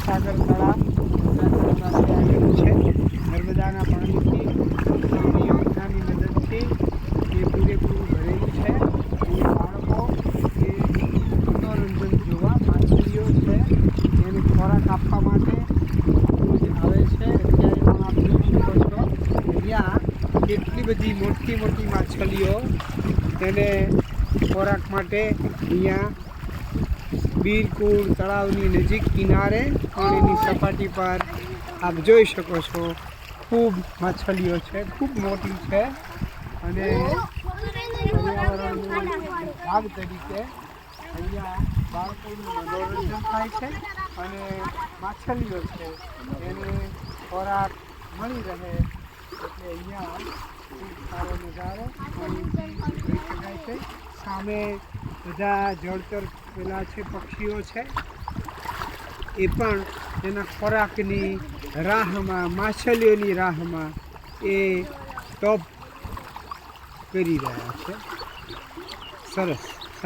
સાગર તળાવ ગુજરાતની પાસે આવેલું છે. નર્મદાના પાણીથી યોજનાની મદદથી એ પૂરેપૂરું ભરેલું છે. અહીંયા બાળકો એ મનોરંજન જોવા માછલીઓ છે એને ખોરાક આપવા માટે રોજ આવે છે. અત્યારે પણ આપ જોઈ શકો છો અહીંયા કેટલી બધી મોટી મોટી માછલીઓ તેને ખોરાક માટે અહીંયા બીરકુંડ તળાવની નજીક કિનારે પાણીની સપાટી પર આપ જોઈ શકો છો ખૂબ માછલીઓ છે, ખૂબ મોટી છે અને પર્યાવરણના ભાગ તરીકે અહીંયા બાળકોનું મનોરંજન થાય છે અને માછલીઓ છે એને ખોરાક મળી રહે એટલે અહીંયા ખૂબ સારો નજારો જોઈ શકાય છે. સામે બધા જળચર પેલા છે પક્ષીઓ છે એ પણ એના ખોરાકની રાહમાં માછલીઓની રાહમાં એ તપ કરી રહ્યા છે. સરસ.